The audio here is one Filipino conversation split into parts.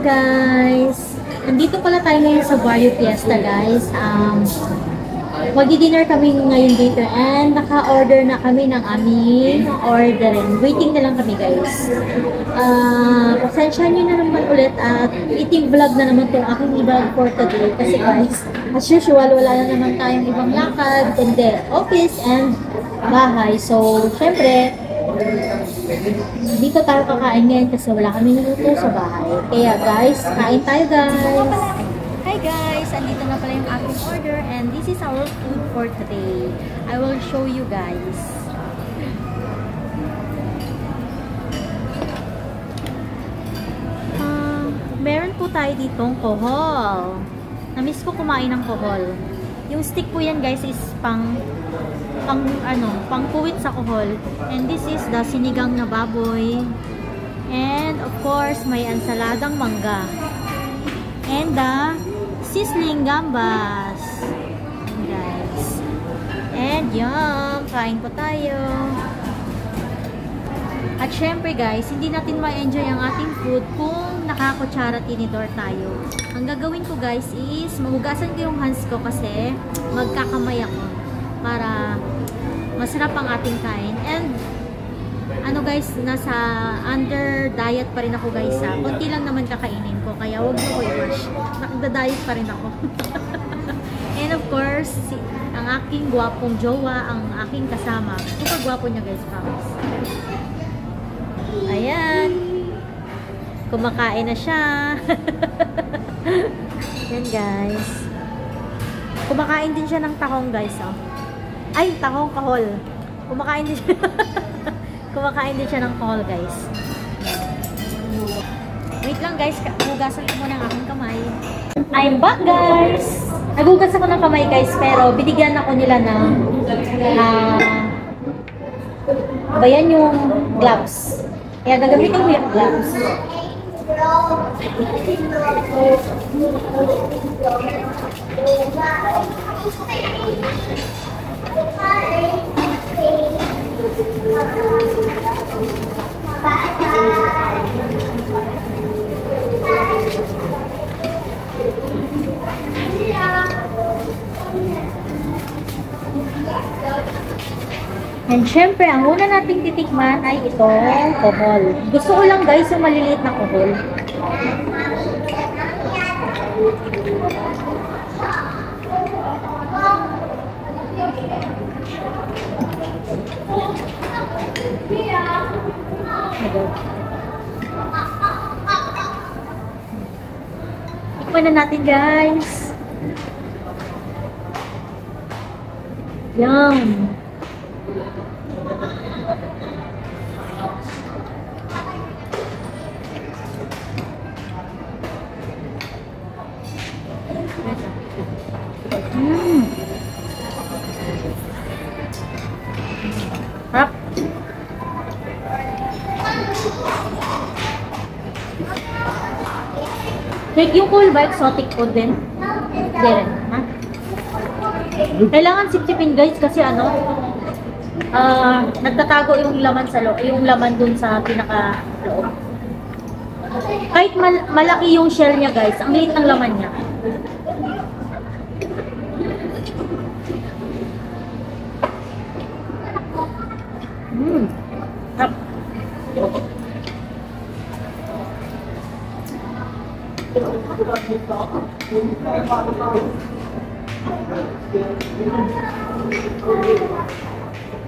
guys! Nandito pala tayo ngayon sa Barrio Fiesta guys. Magdi-dinner kami ngayon dito and naka-order na kami ng aming orderin. Waiting na lang kami guys. Pasensya nyo na naman ulit at eating vlog na naman itong aking vlog for today. Kasi guys, as usual, wala na naman tayong ibang lakad, kundi office and bahay. So, syempre, dito tayo kakain ngayon kasi wala kami niluto sa bahay. Kaya guys, kain tayo guys! Hi guys! Andito na pala yung aking order and this is our food for today. I will show you guys. Meron po tayo ditong kohol. Namiss ko kumain ng kohol. Yung stick po yan guys is pang puwit sa kohol. And this is the sinigang na baboy. And of course, may ensaladang mangga. And the sizzling gambas. And guys. And yum! Kain po tayo. At syempre guys, hindi natin ma-enjoy ang ating food kung nakakutsara tinidor tayo. Ang gagawin ko guys is mahugasan ko yung hands ko kasi magkakamay ako para masarap ang ating kain. And ano guys, nasa under diet pa rin ako guys ha. Konti lang naman kakainin ko kaya huwag mo ko i-rush. Nagda-diet pa rin ako. And of course, ang aking gwapong jowa, ang aking kasama. Super gwapo niya guys, promise. Ayan. Kumakain na siya. Yan guys. Kumakain din siya ng tahong guys oh. Ay, tahong kahol. Kumakain din siya. Kumakain din siya ng kahol, guys. Wait lang, guys. Hugasan ko muna ang aking kamay. I'm back, guys. Nagugas ako ng kamay, guys. Pero binigyan ako nila ng bayan yung gloves. Kaya gagamitin ko yung gloves. And syempre, ang una nating titikman ay itong kohol. Gusto ko lang guys yung maliliit na kohol. Tikman na natin guys. Yum! Harap. Like yung cool ba, exotic food din? Hindi rin, ha? Kailangan sip-sipin guys kasi ano, nagtatago yung laman sa loob, yung laman dun sa pinaka-loob. Kahit malaki yung shell niya guys, ang liit ng laman niya.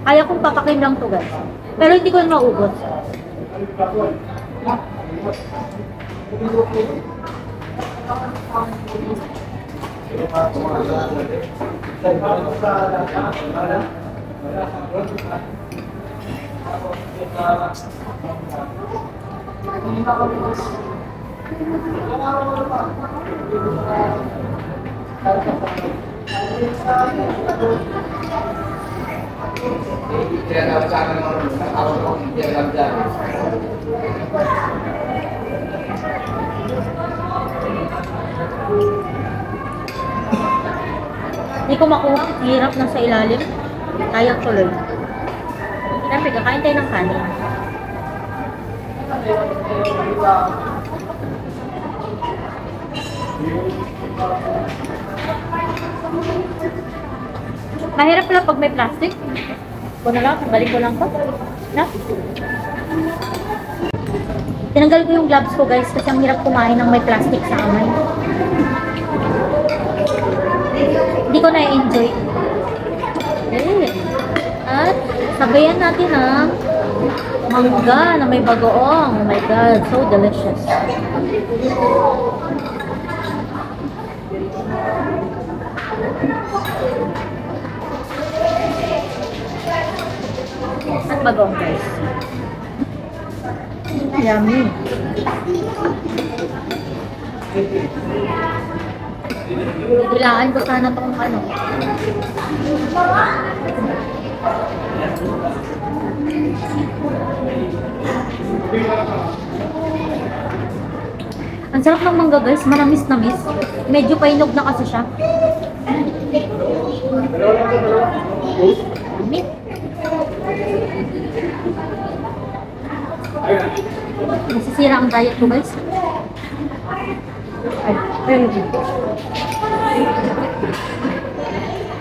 Kaya kong papakin lang to guys. Pero hindi ko na maubos. Hindi ko makuha. Hirap na sa ilalim. Kaya tuloy. Siyempre, kakain tayo ng kanin. Mahirap pala pag may plastic. Ko na lang, balik ko lang to. Na? Tinanggal ko yung gloves ko guys kasi ang hirap kumain ng may plastic sa kamay. Hindi ko na-enjoy. Okay. At sabayan natin ang mangga na may bagoong. Oh my god, so delicious. At bagoong guys. Yummy. Dilaan ko sana itong ano. Ang sarap ng mangga guys, manamis-namis. Medyo painog na kasi siya. Nasisira ang diet ko guys. Ay, pero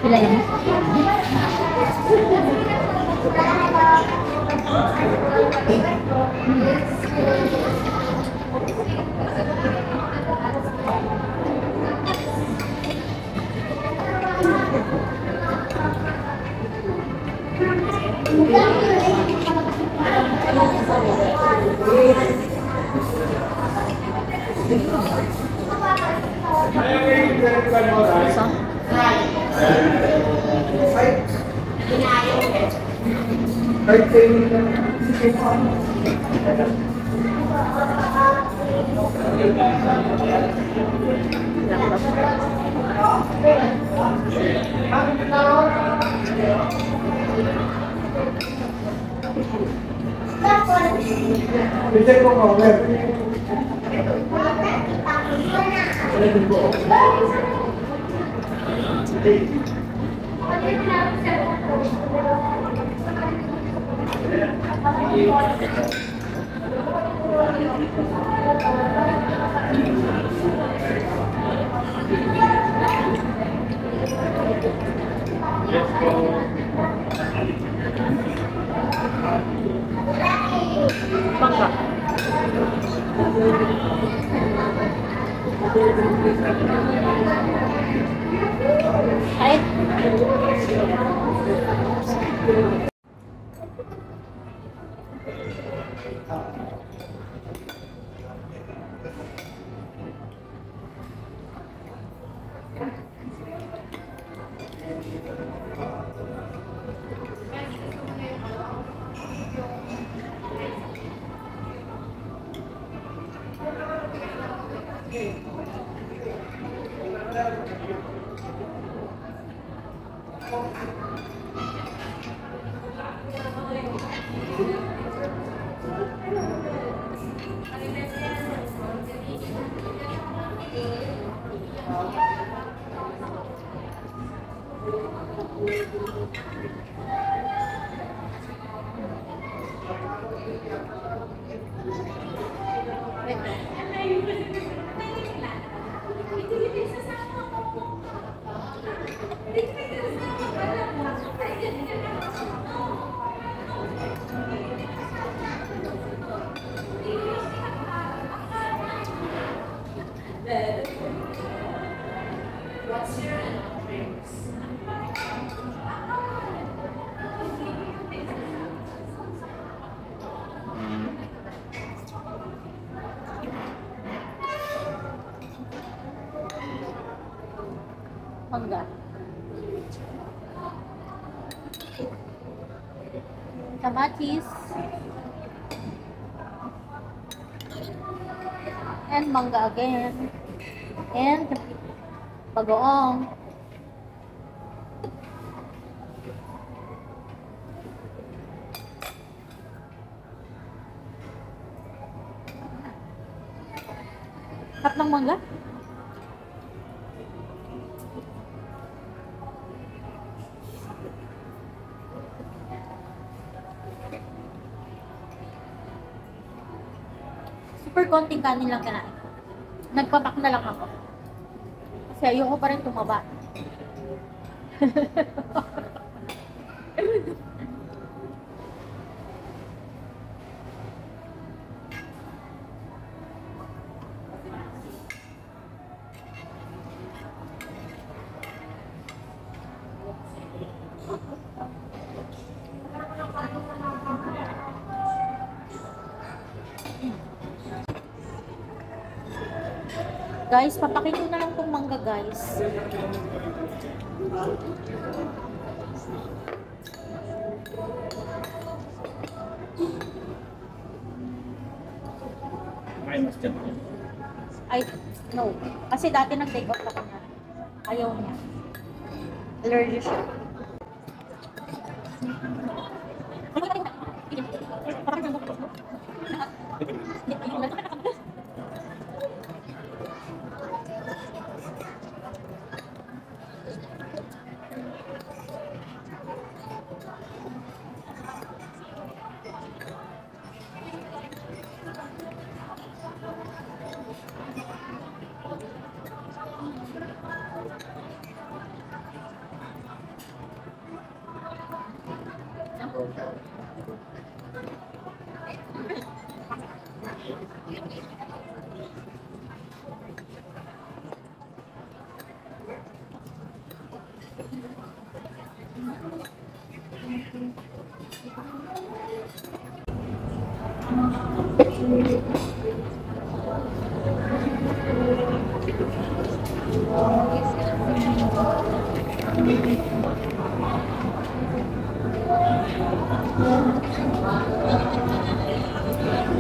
pila yan. Bangka. Ay. Mangga. Kamatis. And mangga again. And bagoong. Sarap ng mangga. Super konting kanin lang kinain. Nagpapak na lang ako. Kasi ayoko pa rin tumaba. Guys, papakin ko na lang tong mangga, guys. Ay, no. Kasi dati nag-take off ako na. Ayaw niya. Allergic siya.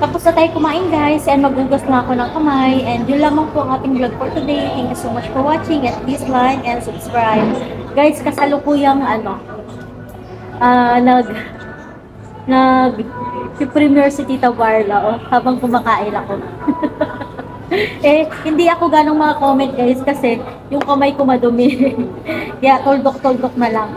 Tapos na tayo kumain, guys, and magugas na ako ng kamay, and yun lamang po ang ating vlog for today. Thank you so much for watching, and please like and subscribe. Guys, kasalukuyang premiere si Tita Barla, habang kumakain ako. Eh, hindi ako ganong mga comment, guys, kasi yung kamay ko madumi. Kaya tuldok-tuldok na lang.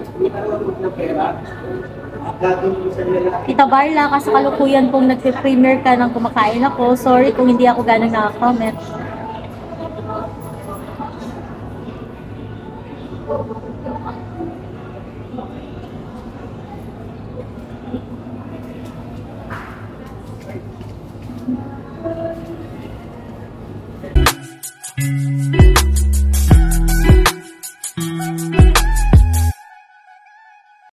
Tita Barla, kasi kalukuyan kung nag-premiere ka nang kumakain ako. Sorry kung hindi ako ganong naka-comment.